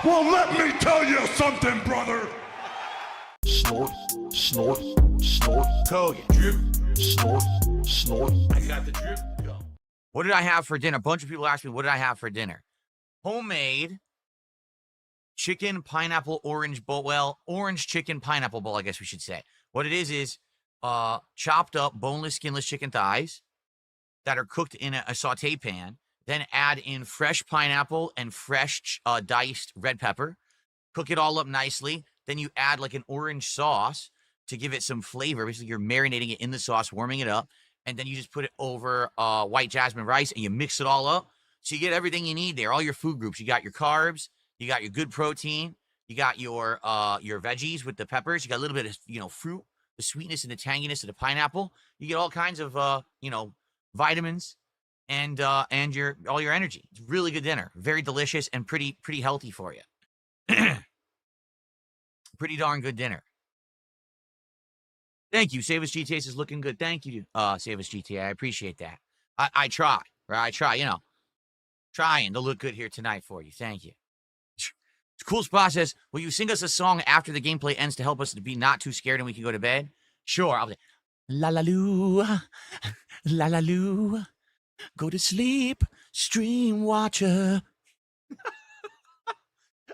Well, let me tell you something, brother. Snort, snort, snort. Kogan. Drip. Snort, snort. I got the drip. Go. What did I have for dinner? A bunch of people asked me, what did I have for dinner? Homemade chicken, pineapple, orange bowl. Well, orange chicken, pineapple bowl, I guess we should say. What it is chopped up, boneless, skinless chicken thighs that are cooked in a saute pan. Then add in fresh pineapple and fresh diced red pepper. Cook it all up nicely. Then you add like an orange sauce to give it some flavor. Basically, you're marinating it in the sauce, warming it up. And then you just put it over white jasmine rice and you mix it all up. So you get everything you need there, all your food groups. You got your carbs, you got your good protein, you got your veggies with the peppers, you got a little bit of, fruit, the sweetness and the tanginess of the pineapple. You get all kinds of, vitamins and all your energy. It's really good dinner. Very delicious and pretty healthy for you. Pretty darn good dinner. Thank you. Save Us GTA is looking good. Thank you, Save Us GTA. I appreciate that. I try, right? I try, trying to look good here tonight for you. Thank you. It's the coolest process. Will you sing us a song after the gameplay ends to help us to be not too scared and we can go to bed? Sure. I'll say, la la loo, la la loo, go to sleep, stream watcher.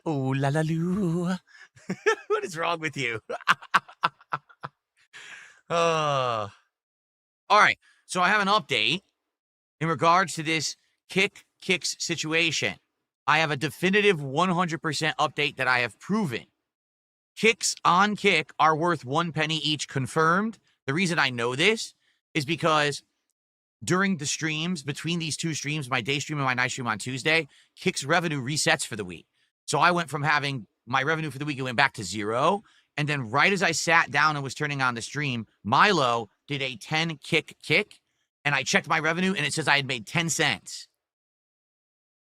Oh, la la loo. What is wrong with you? All right. So I have an update in regards to this kicks situation. I have a definitive 100% update that I have proven. Kicks on Kick are worth 1 penny each, confirmed. The reason I know this is because during the streams, between these two streams, my day stream and my night stream on Tuesday, Kicks revenue resets for the week. So I went from having my revenue for the week, it went back to 0. And then right as I sat down and was turning on the stream, Milo did a 10 kick. And I checked my revenue and it says I had made 10 cents.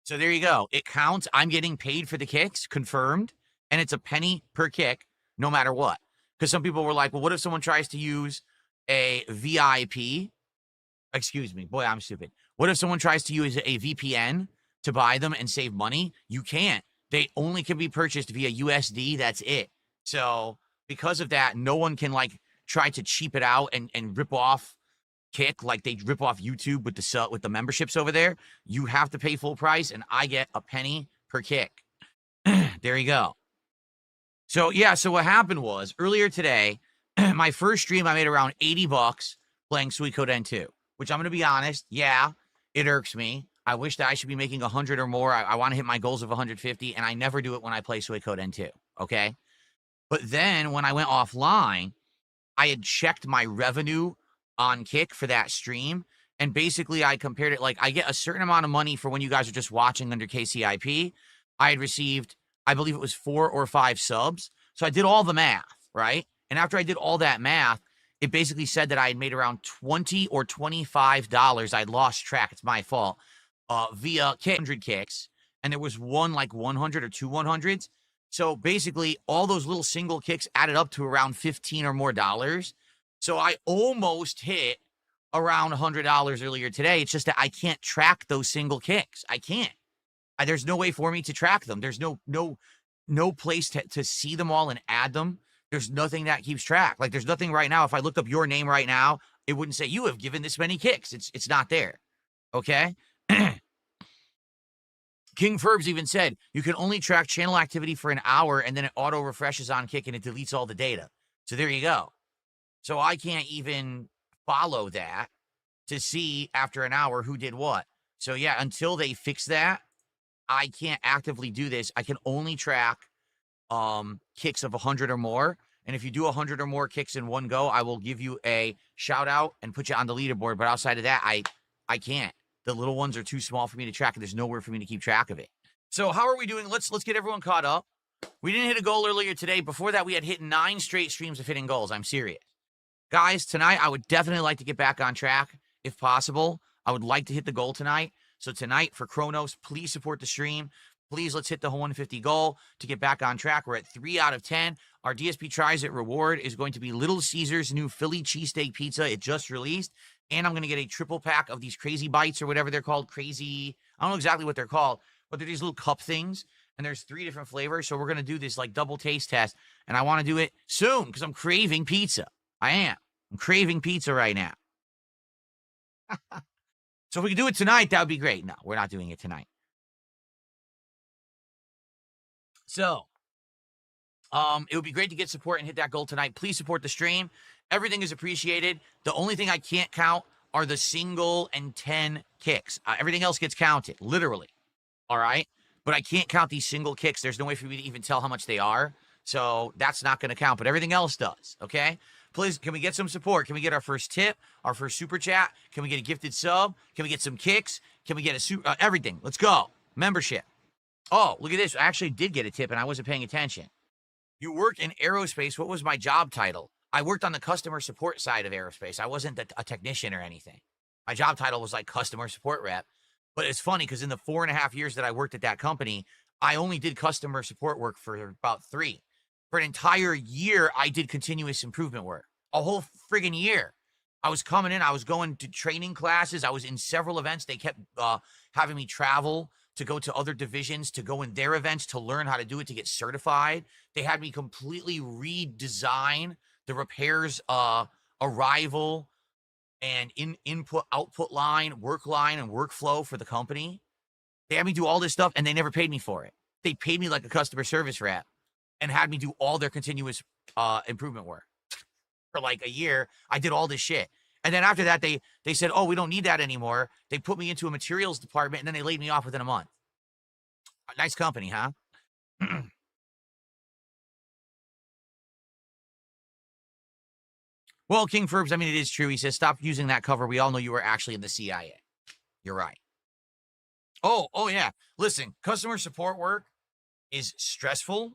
So there you go. It counts. I'm getting paid for the kicks, confirmed. And it's a penny per kick, no matter what. Because some people were like, well, what if someone tries to use a VIP? Excuse me. Boy, I'm stupid. What if someone tries to use a VPN to buy them and save money? You can't. They only can be purchased via USD. That's it. So because of that, no one can try to cheap it out and rip off Kick like they rip off YouTube with the memberships over there. You have to pay full price, and I get a penny per kick. There you go. So yeah, so what happened was earlier today, my first stream I made around $80 playing Suikoden 2, which I'm gonna be honest, yeah, it irks me. I wish that I should be making 100 or more. I want to hit my goals of 150, and I never do it when I play Suikoden 2. Okay. But then when I went offline, I had checked my revenue on Kick for that stream. And basically I compared it, I get a certain amount of money for when you guys are just watching under KCIP. I had received, I believe it was 4 or 5 subs. So I did all the math, right? And after I did all that math, it basically said that I had made around $20 or $25. I'd lost track. It's my fault. Via 100 kicks. And there was one 100 or 2 100s. So basically, all those little single kicks added up to around $15 or more. So I almost hit around $100 earlier today. It's just that I can't track those single kicks. I can't. There's no way for me to track them. There's no place to see them all and add them. There's nothing that keeps track. There's nothing right now. If I looked up your name right now, it wouldn't say you have given this many kicks. It's not there. Okay. King Ferbs even said, you can only track channel activity for an hour and then it auto refreshes on Kick and it deletes all the data. So there you go. So I can't even follow that to see after an hour who did what. So yeah, until they fix that, I can't actively do this. I can only track kicks of 100 or more. And if you do 100 or more kicks in one go, I will give you a shout out and put you on the leaderboard. But outside of that, I can't. The little ones are too small for me to track, and there's nowhere for me to keep track of it. So how are we doing? Let's get everyone caught up. We didn't hit a goal earlier today. Before that, we had hit 9 straight streams of hitting goals. I'm serious. Guys, tonight, I would definitely like to get back on track if possible. I would like to hit the goal tonight. So tonight, for Kronos, please support the stream. Please, let's hit the 150 goal to get back on track. We're at 3 out of 10. Our DSP Tries It reward is going to be Little Caesars new Philly cheesesteak pizza. It just released. And I'm going to get a triple pack of these crazy bites or whatever they're called. Crazy. I don't know exactly what they're called, but they're these little cup things. and there's 3 different flavors. So we're going to do this like double taste test, and I want to do it soon because I'm craving pizza. I am. I'm craving pizza right now. So if we can do it tonight, that would be great. No, we're not doing it tonight. So, it would be great to get support and hit that goal tonight. Please support the stream. Everything is appreciated. The only thing I can't count are the single and 10 kicks. Everything else gets counted, literally. All right? But I can't count these single kicks. There's no way for me to even tell how much they are. So that's not going to count, but everything else does, okay? Please, can we get some support? Can we get our first tip, our first super chat? Can we get a gifted sub? Can we get some kicks? Can we get everything? Let's go. Membership. Oh, look at this. I actually did get a tip, and I wasn't paying attention. You work in aerospace. What was my job title? I worked on the customer support side of aerospace. I wasn't a technician or anything. My job title was like customer support rep. But it's funny because in the 4.5 years that I worked at that company, I only did customer support work for about 3. For an entire year, I did continuous improvement work. A whole friggin' year. I was coming in. I was going to training classes. I was in several events. They kept having me travel to go to other divisions, to go in their events, to learn how to do it, to get certified. They had me completely redesign the repairs, arrival, and input-output line, work line, and workflow for the company. They had me do all this stuff, and they never paid me for it. They paid me like a customer service rep and had me do all their continuous improvement work. For like a year, I did all this shit. And then after that, they said, oh, we don't need that anymore. They put me into a materials department, and then they laid me off within a month. A nice company, huh? Well, King Furbs, I mean, it is true. He says, stop using that cover. We all know you were actually in the CIA. You're right. Oh, yeah. Listen, customer support work is stressful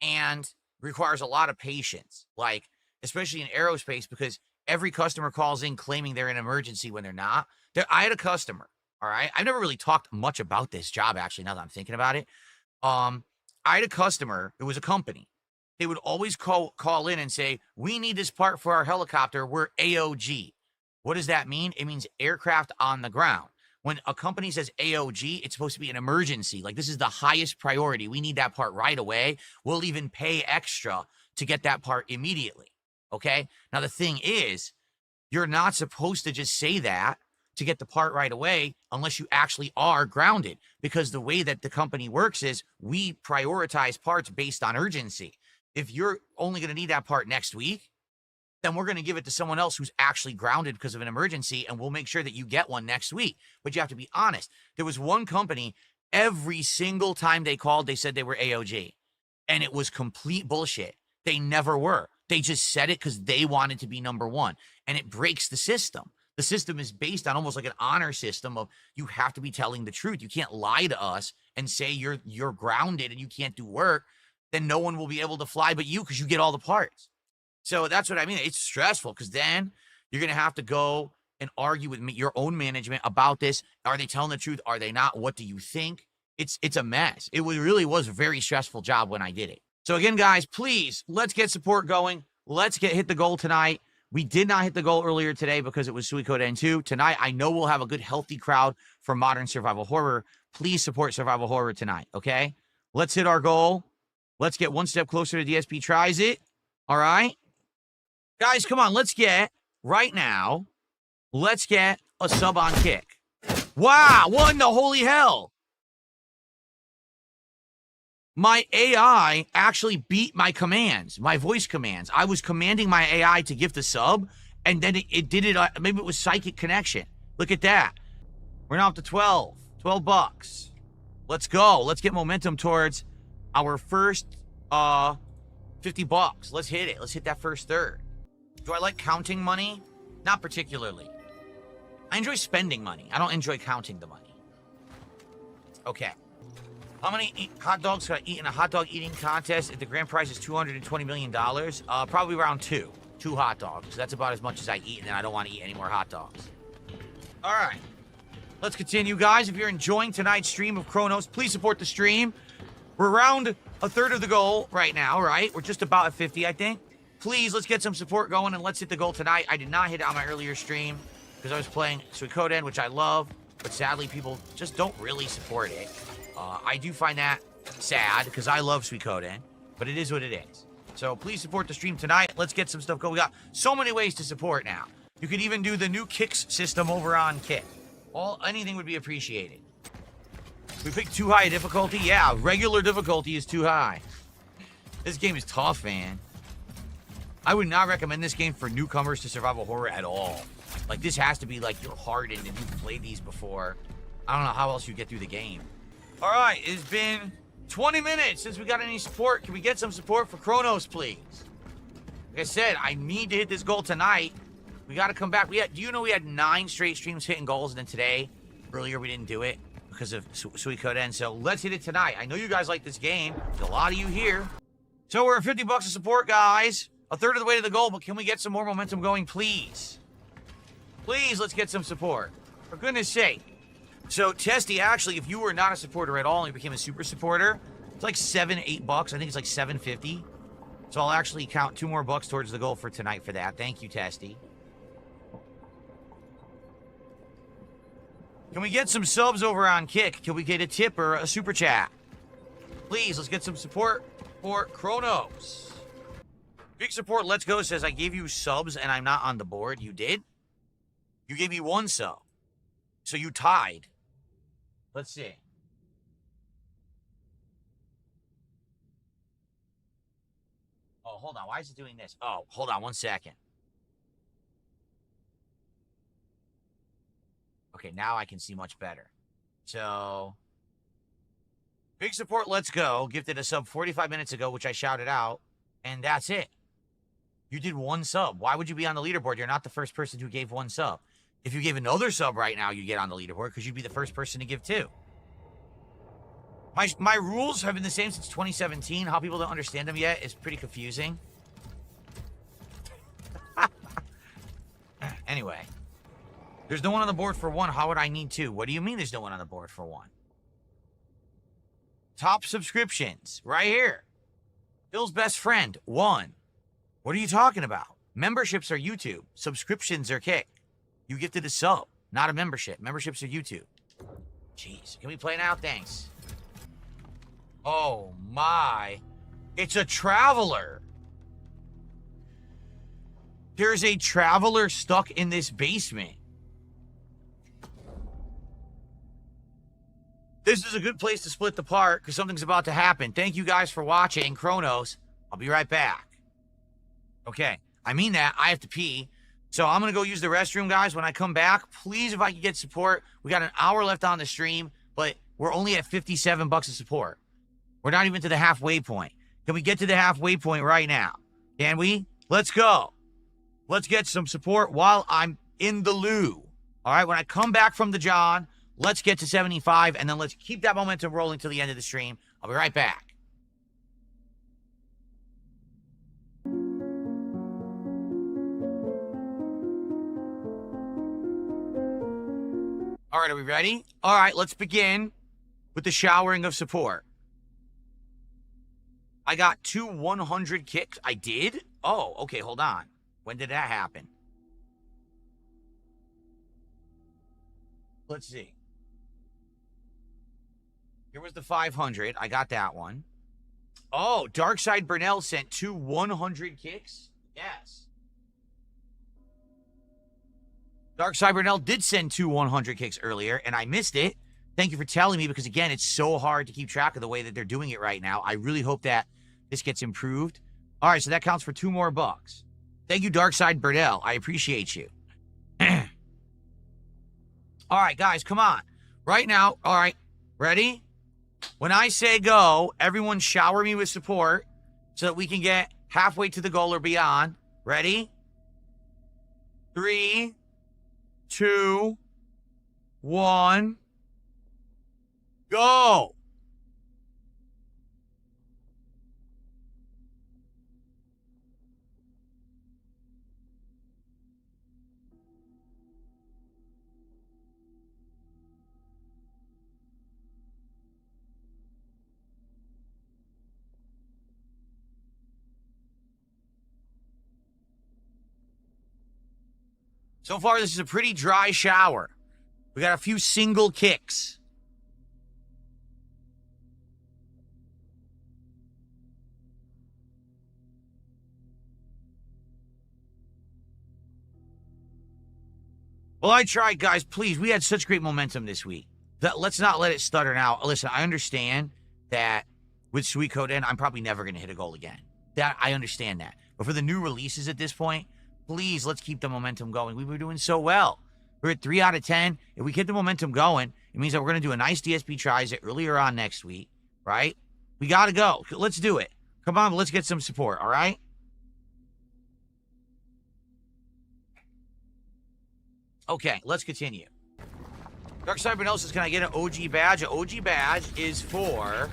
and requires a lot of patience. Like, especially in aerospace, because every customer calls in claiming they're in an emergency when they're not. I had a customer, all right? I've never really talked much about this job, actually, now that I'm thinking about it. I had a customer. It was a company. They would always call in and say, we need this part for our helicopter. We're AOG. What does that mean? It means aircraft on the ground. When a company says AOG, it's supposed to be an emergency. Like, this is the highest priority. We need that part right away. We'll even pay extra to get that part immediately. Okay? Now, the thing is, you're not supposed to just say that to get the part right away unless you actually are grounded. Because the way that the company works is we prioritize parts based on urgency. If you're only going to need that part next week, then we're going to give it to someone else who's actually grounded because of an emergency, and we'll make sure that you get one next week. But you have to be honest. There was one company, every single time they called, they said they were AOG. And it was complete bullshit. They never were. They just said it because they wanted to be number one. And it breaks the system. The system is based on almost like an honor system of you have to be telling the truth. You can't lie to us and say you're grounded and you can't do work. Then no one will be able to fly but you because you get all the parts. So that's what I mean. It's stressful because then you're going to have to go and argue with your own management about this. Are they telling the truth? Are they not? What do you think? It's a mess. It really was a very stressful job when I did it. So again, guys, please, let's get support going. Let's hit the goal tonight. We did not hit the goal earlier today because it was Suicode N2. Tonight, I know we'll have a good, healthy crowd for modern survival horror. Please support survival horror tonight, okay? Let's hit our goal. Let's get one step closer to DSP tries it. All right? Guys, come on. Let's get, right now, let's get a sub on Kick. Wow, what in the holy hell? My AI actually beat my commands, my voice commands. I was commanding my AI to gift a sub, and then it did it. Maybe it was psychic connection. Look at that. We're now up to 12 bucks. Let's go. Let's get momentum towards our first 50 bucks. Let's hit it. Let's hit that first third. Do I like counting money? Not particularly. I enjoy spending money. I don't enjoy counting the money. Okay. How many hot dogs could I eat in a hot dog eating contest if the grand prize is $220 million? Probably around 2 hot dogs. That's about as much as I eat, and then I don't want to eat any more hot dogs. All right. Let's continue, guys. If you're enjoying tonight's stream of Chronos, please support the stream. We're around a third of the goal right now, right? We're just about at 50, I think. Please, let's get some support going, and let's hit the goal tonight. I did not hit it on my earlier stream because I was playing Suikoden, which I love, but sadly, people just don't really support it. I do find that Sad, because I love Suikoden, but it is what it is. So please support the stream tonight. Let's get some stuff going. We got so many ways to support now. You could even do the new kicks system over on Kick. Anything would be appreciated. We picked too high a difficulty? Yeah, regular difficulty is too high. This game is tough, man. I would not recommend this game for newcomers to survival horror at all. Like, this has to be, like, you're hardened and you've played these before. I don't know how else you get through the game. All right, it's been 20 minutes since we got any support. Can we get some support for Kronos, please? Like I said, I need to hit this goal tonight. We got to come back. Do you know we had 9 straight streams hitting goals, and then today, earlier, we didn't do it because of Suikoden. So let's hit it tonight. I know you guys like this game. There's a lot of you here. So we're at 50 bucks of support, guys. A third of the way to the goal, but can we get some more momentum going, please? Please, let's get some support. For goodness sake. So, Testy, actually, if you were not a supporter at all and you became a super supporter, it's like $7-8 bucks. I think it's like $7.50. So I'll actually count 2 more bucks towards the goal for tonight for that. Thank you, Testy. Can we get some subs over on Kick? Can we get a tip or a super chat? Please, let's get some support for Kronos. Big support, Let's Go says, I gave you subs and I'm not on the board. You did? You gave me 1 sub. So you tied. Let's see. Oh, hold on. Why is it doing this? Oh, hold on 1 second. Okay, now I can see much better. So, big support, Let's Go. Gifted a sub 45 minutes ago, which I shouted out. And that's it. You did 1 sub. Why would you be on the leaderboard? You're not the first person who gave 1 sub. If you gave another sub right now, you'd get on the leaderboard because you'd be the first person to give 2. My rules have been the same since 2017. How people don't understand them yet is pretty confusing. Anyway. There's no one on the board for 1. How would I need 2? What do you mean there's no one on the board for 1? Top subscriptions. Right here. Phil's best friend. 1. What are you talking about? Memberships are YouTube. Subscriptions are Kick. You gifted a sub, not a membership. Memberships are YouTube. Jeez. Can we play now? Thanks. Oh, my. It's a traveler. There's a traveler stuck in this basement. This is a good place to split the part because something's about to happen. Thank you guys for watching. Kronos. I'll be right back. Okay. I mean that. I have to pee. So I'm going to go use the restroom, guys. When I come back, please, if I can get support. We got an hour left on the stream, but we're only at 57 bucks of support. We're not even to the halfway point. Can we get to the halfway point right now? Can we? Let's go. Let's get some support while I'm in the loo. All right, when I come back from the John, let's get to 75, and then let's keep that momentum rolling till the end of the stream. I'll be right back. All right, are we ready? All right, let's begin with the showering of support. I got 2 100 kicks. I did? Oh, okay, hold on. When did that happen? Let's see. Here was the 500. I got that one. Oh, darksydephil sent 2 100 kicks? Yes. darksydephil did send 2 100 kicks earlier, and I missed it. Thank you for telling me, because, again, it's so hard to keep track of the way that they're doing it right now. I really hope that this gets improved. All right, so that counts for 2 more bucks. Thank you, darksydephil. I appreciate you. All right, guys, come on. Right now, all right, ready? When I say go, everyone shower me with support so that we can get halfway to the goal or beyond. Ready? 3, 2, 1, go! So far, this is a pretty dry shower. We got a few single kicks. Well, I tried, guys. Please, we had such great momentum this week. Let's not let it stutter now. Listen, I understand that with Sweet Code in, I'm probably never going to hit a goal again. That I understand that. But for the new releases at this point, please, let's keep the momentum going. We were doing so well. We're at 3 out of 10. If we keep the momentum going, it means that we're going to do a nice DSP tries earlier on next week, right? We got to go. Let's do it. Come on, let's get some support, all right? Okay, let's continue. Darksydephil says, can I get an OG badge? An OG badge is for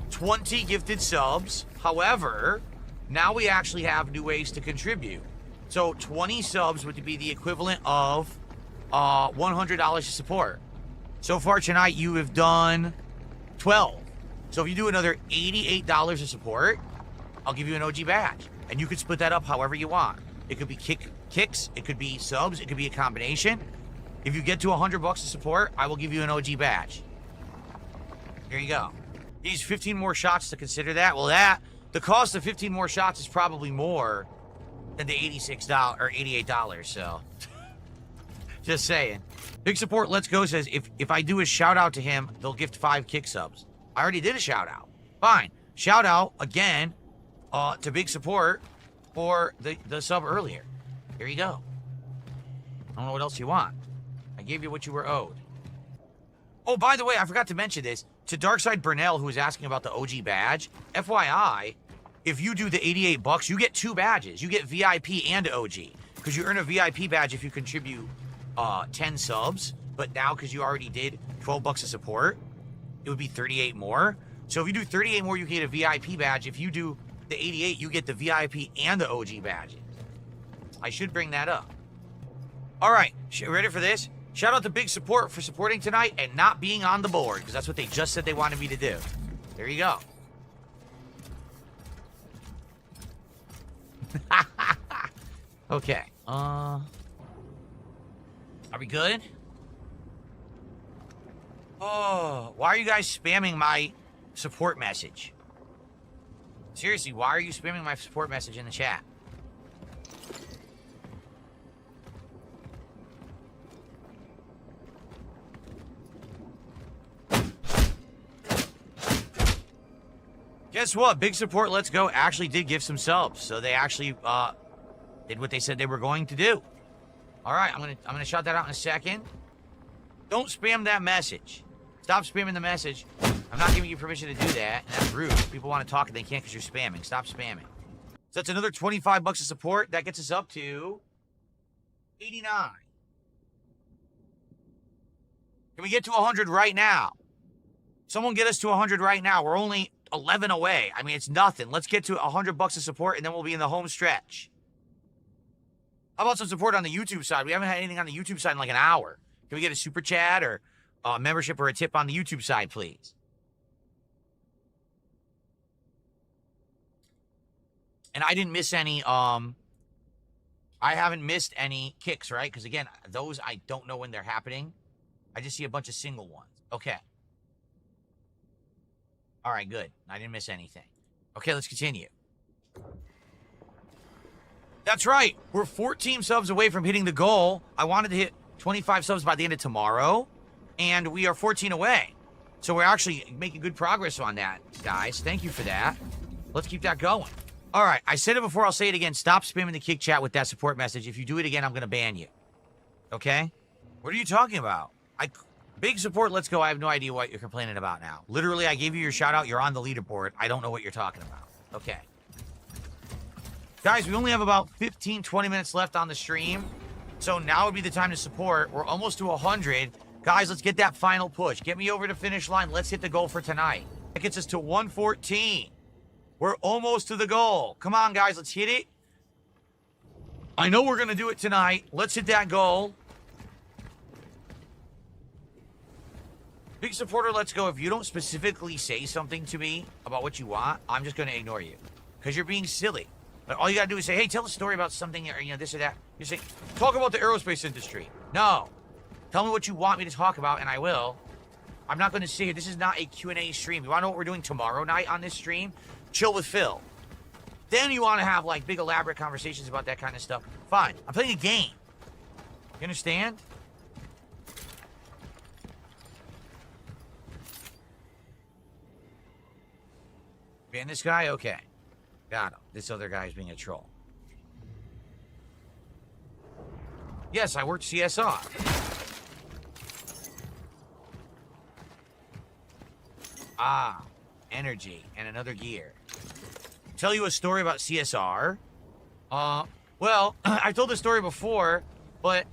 20 gifted subs. However, now we actually have new ways to contribute. So 20 subs would be the equivalent of $100 to support. So far tonight, you have done 12. So if you do another $88 of support, I'll give you an OG badge. And you could split that up however you want. It could be kicks, it could be subs, it could be a combination. If you get to $100 of support, I will give you an OG badge. Here you go. These 15 more shots to consider that. Well, the cost of 15 more shots is probably more than the $86 or $88, so just saying. Big Support Let's Go says, if I do a shout out to him, they'll gift 5 kick subs. I already did a shout out. Fine. Shout out again to Big Support for the sub earlier. Here you go. I don't know what else you want. I gave you what you were owed. Oh, by the way, I forgot to mention this. To Darkside Burnell, who was asking about the OG badge, FYI, if you do the $88, you get 2 badges. You get VIP and OG. Because you earn a VIP badge if you contribute 10 subs. But now, because you already did $12 of support, it would be 38 more. So if you do 38 more, you get a VIP badge. If you do the 88, you get the VIP and the OG badges. I should bring that up. All right, ready for this? Shout out to Big Support for supporting tonight and not being on the board, because that's what they just said they wanted me to do. There you go. Okay. Are we good? Oh, why are you guys spamming my support message? Seriously, why are you spamming my support message in the chat? Guess what? Big Support Let's Go actually did give some subs, so they actually did what they said they were going to do. All right, I'm gonna shout that out in a second. Don't spam that message. Stop spamming the message. I'm not giving you permission to do that, and that's rude. People want to talk and they can't because you're spamming. Stop spamming. So that's another $25 of support. That gets us up to 89. Can we get to 100 right now? Someone get us to 100 right now. We're only 11 away. I mean, it's nothing. Let's get to $100 of support, and then we'll be in the home stretch. How about some support on the YouTube side? We haven't had anything on the YouTube side in like an hour. Can we get a super chat or a membership or a tip on the YouTube side, please? And I didn't miss any, I haven't missed any kicks, right? Because again, those I don't know when they're happening. I just see a bunch of single ones. Okay. All right, good. I didn't miss anything. Okay, let's continue. That's right. We're 14 subs away from hitting the goal. I wanted to hit 25 subs by the end of tomorrow, and we are 14 away. So we're actually making good progress on that, guys. Thank you for that. Let's keep that going. All right, I said it before, I'll say it again. Stop spamming the kick chat with that support message. If you do it again, I'm going to ban you. Okay? What are you talking about? Big Support Let's Go. I have no idea what you're complaining about now. Literally, I gave you your shout out. You're on the leaderboard. I don't know what you're talking about. Okay. Guys, we only have about 15, 20 minutes left on the stream. So now would be the time to support. We're almost to 100. Guys, let's get that final push. Get me over to finish line. Let's hit the goal for tonight. That gets us to 114. We're almost to the goal. Come on, guys. Let's hit it. I know we're going to do it tonight. Let's hit that goal. Big Supporter, let's go. If you don't specifically say something to me about what you want, I'm just going to ignore you. Because you're being silly. But all you got to do is say, hey, tell a story about something, or, you know, this or that. You say, talk about the aerospace industry. No. Tell me what you want me to talk about, and I will. I'm not going to sit here. This is not a Q&A stream. You want to know what we're doing tomorrow night on this stream? Chill with Phil. Then you want to have, like, big elaborate conversations about that kind of stuff. Fine. I'm playing a game. You understand? And this guy, okay. Got him. This other guy's being a troll. Yes, I worked CSR. Ah, energy and another gear. Tell you a story about CSR. Well, I told this story before, but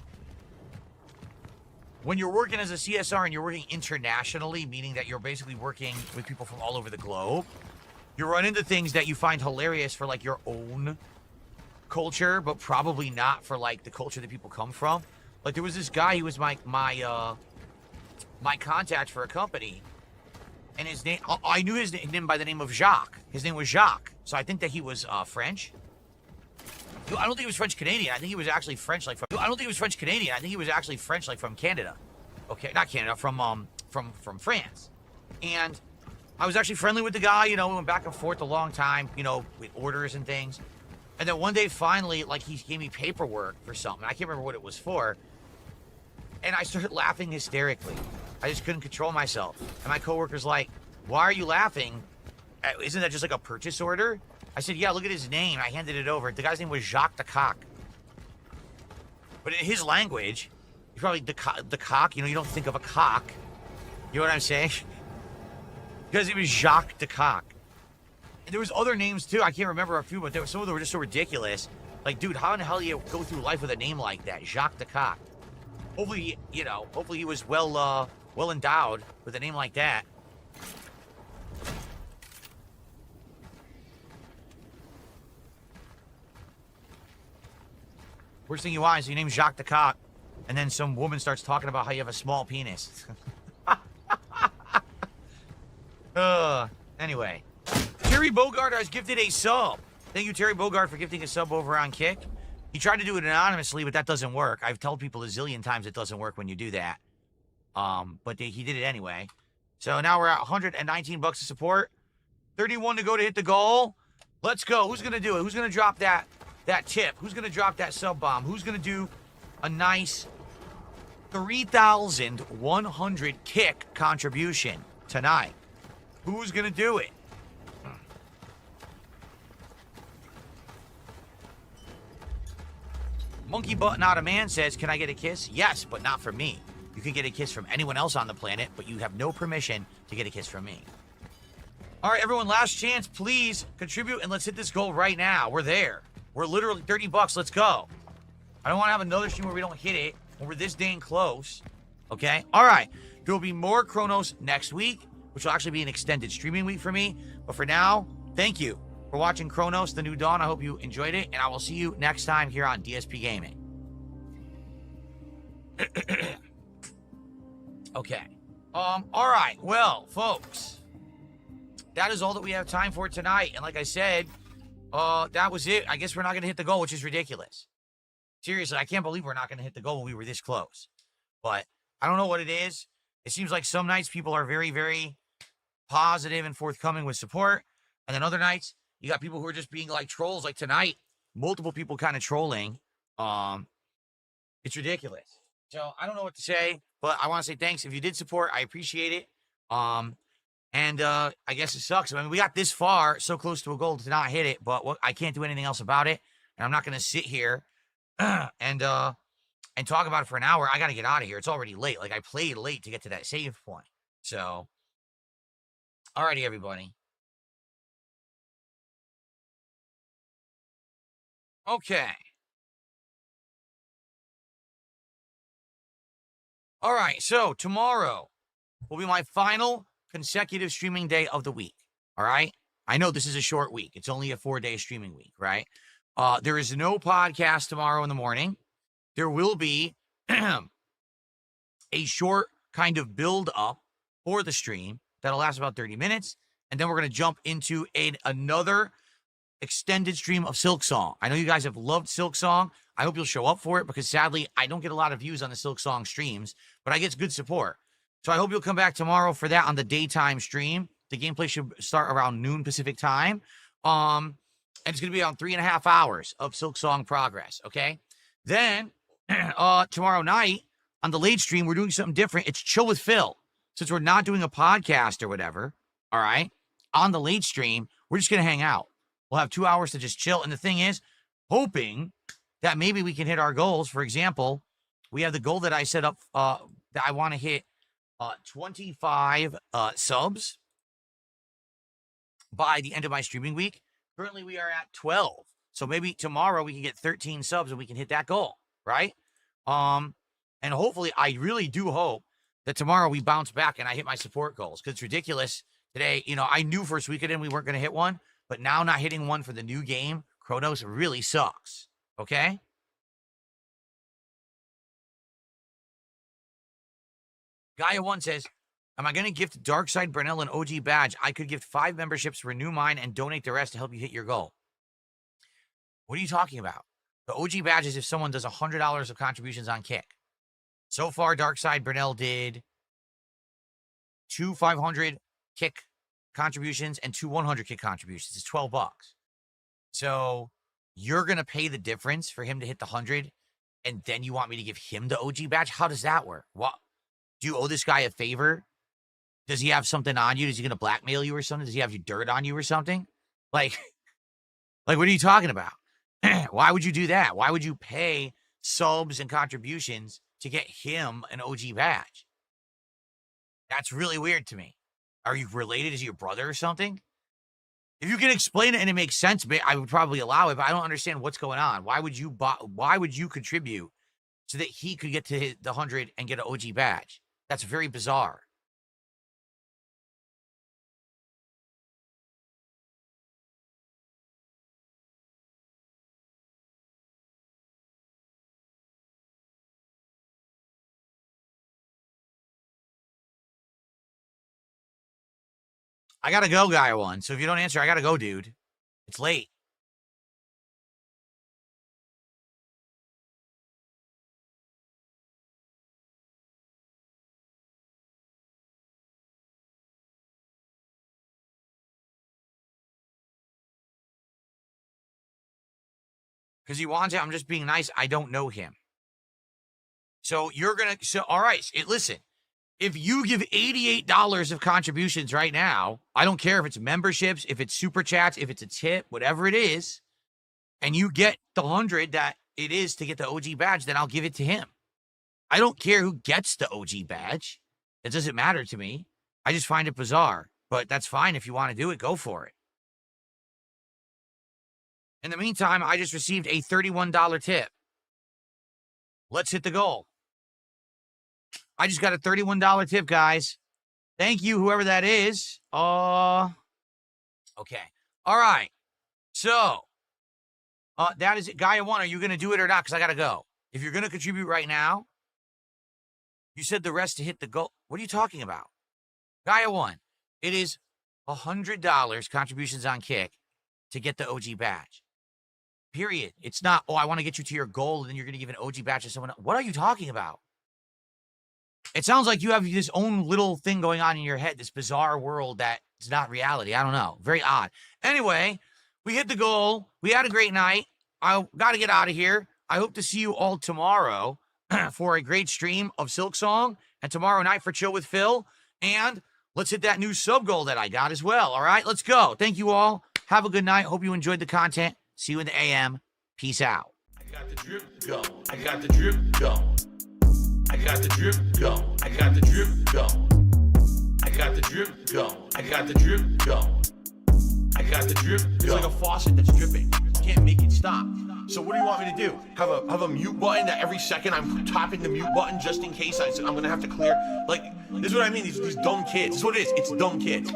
when you're working as a CSR and you're working internationally, meaning that you're basically working with people from all over the globe, you run into things that you find hilarious for like your own culture, but probably not for like the culture that people come from. Like there was this guy, he was my contact for a company, and his name, I knew his name by the name of Jacques. His name was Jacques, so I think that he was French. I don't think he was French Canadian. I think he was actually French, like from. I don't think he was French Canadian. I think he was actually French, like from Canada. Okay, not Canada, from France. And I was actually friendly with the guy. You know, we went back and forth a long time. You know, with orders and things. And then one day, finally, like he gave me paperwork for something. I can't remember what it was for. And I started laughing hysterically. I just couldn't control myself. And my coworker's like, "Why are you laughing? Isn't that just like a purchase order?" I said, "Yeah, look at his name." I handed it over. The guy's name was Jacques the Coq. But in his language, he's probably the cock. You know, you don't think of a cock. You know what I'm saying? Because it was Jacques the Coq. And there was other names too. I can't remember a few, but some of them were just so ridiculous. Like, dude, how in the hell do you go through life with a name like that? Jacques the Coq. Hopefully, you know, hopefully he was well endowed with a name like that. Worst thing you want is your name's Jacques the Coq, and then some woman starts talking about how you have a small penis. Anyway. Terry Bogard has gifted a sub. Thank you, Terry Bogard, for gifting a sub over on Kick. He tried to do it anonymously, but that doesn't work. I've told people a zillion times it doesn't work when you do that. But he did it anyway. So now we're at 119 bucks to support. 31 to go to hit the goal. Let's go. Who's going to do it? Who's going to drop that tip? Who's going to drop that sub bomb? Who's going to do a nice 3,100 Kick contribution tonight? Who's going to do it? Monkey Butt Not a Man says, "Can I get a kiss?" Yes, but not from me. You can get a kiss from anyone else on the planet, but you have no permission to get a kiss from me. All right, everyone, last chance. Please contribute, and let's hit this goal right now. We're there. We're literally 30 bucks. Let's go. I don't want to have another stream where we don't hit it when we're this dang close. Okay? All right. There will be more Chronos next week, which will actually be an extended streaming week for me. But for now, thank you for watching Chronos The New Dawn. I hope you enjoyed it, and I will see you next time here on DSP Gaming. Okay. All right. Well, folks, that is all that we have time for tonight. And like I said, that was it. I guess we're not going to hit the goal, which is ridiculous. Seriously, I can't believe we're not going to hit the goal when we were this close. But I don't know what it is. It seems like some nights people are very, very positive and forthcoming with support. And then other nights, you got people who are just being like trolls. Like tonight, multiple people kind of trolling. It's ridiculous. So I don't know what to say, but I want to say thanks. If you did support, I appreciate it. And I guess it sucks. I mean, we got this far, so close to a goal to not hit it, but I can't do anything else about it. And I'm not going to sit here and talk about it for an hour. I got to get out of here. It's already late. Like, I played late to get to that save point. So, alrighty, everybody. Okay. All right, so tomorrow will be my final consecutive streaming day of the week, all right? I know this is a short week. It's only a 4-day streaming week, right? There is no podcast tomorrow in the morning. There will be a short kind of build-up for the stream that'll last about 30 minutes, and then we're going to jump into another extended stream of Silk Song. I know you guys have loved Silk Song. I hope you'll show up for it because sadly, I don't get a lot of views on the Silk Song streams, but I get good support. So I hope you'll come back tomorrow for that on the daytime stream. The gameplay should start around noon Pacific time. And it's going to be on 3.5 hours of Silk Song progress, okay? Then, tomorrow night on the late stream, we're doing something different. It's Chill with Phil. Since we're not doing a podcast or whatever, all right? on the late stream, we're just going to hang out. We'll have 2 hours to just chill. And the thing is, hoping that maybe we can hit our goals. For example, we have the goal that I set up that I want to hit 25 subs by the end of my streaming week. Currently, we are at 12. So maybe tomorrow we can get 13 subs and we can hit that goal, right? And hopefully, I really do hope that tomorrow we bounce back and I hit my support goals, because it's ridiculous. Today, you know, I knew first weekend we weren't going to hit one, but now not hitting one for the new game, Kronos, really sucks, okay? Gaia1 says, am I going to gift Darkside, Brunel, and OG badge? I could gift 5 memberships, renew mine, and donate the rest to help you hit your goal. What are you talking about? The OG badge is if someone does $100 of contributions on Kick. So far, Darkside, Brunel did 2 500 Kick contributions and 2 100 Kick contributions. It's $12. So you're going to pay the difference for him to hit the 100, and then you want me to give him the OG badge? How does that work? What? Do you owe this guy a favor? Does he have something on you? Is he going to blackmail you or something? Does he have you dirt on you or something? Like what are you talking about? Why would you do that? Why would you pay subs and contributions to get him an OG badge? That's really weird to me. Are you related? Is he your brother or something? If you can explain it and it makes sense, I would probably allow it, but I don't understand what's going on. Why would you contribute so that he could get to hit the 100 and get an OG badge? That's very bizarre. I gotta go, Gaia1. So if you don't answer, I gotta go, dude. It's late. Because he wants it. I'm just being nice. I don't know him. So you're going to... So, all right. Listen. If you give $88 of contributions right now, I don't care if it's memberships, if it's super chats, if it's a tip, whatever it is, and you get the 100 that it is to get the OG badge, then I'll give it to him. I don't care who gets the OG badge. It doesn't matter to me. I just find it bizarre. But that's fine. If you want to do it, go for it. In the meantime, I just received a $31 tip. Let's hit the goal. I just got a $31 tip, guys. Thank you, whoever that is. Okay. All right. So, that is it. Gaia1, are you going to do it or not? Because I got to go. If you're going to contribute right now, you said the rest to hit the goal. What are you talking about? Gaia1, it is $100 contributions on Kick to get the OG badge. Period. It's not, I want to get you to your goal, and then you're going to give an OG badge to someone else. What are you talking about? It sounds like you have this own little thing going on in your head, this bizarre world that is not reality. I don't know. Very odd. Anyway, we hit the goal. We had a great night. I got to get out of here. I hope to see you all tomorrow for a great stream of Silksong, and tomorrow night for Chill with Phil. And let's hit that new sub goal that I got as well. All right, let's go. Thank you all. Have a good night. Hope you enjoyed the content. See you in the AM. Peace out. I got the drip go. I got the drip go. I got the drip go. I got the drip go. I got the drip go. I got the drip go. I got the drip go. It's like a faucet that's dripping. Can't make it stop. So what do you want me to do? Have a mute button that every second I'm tapping the mute button just in case I'm gonna have to clear? Like, this is what I mean. These dumb kids. This is what it is. It's dumb kids.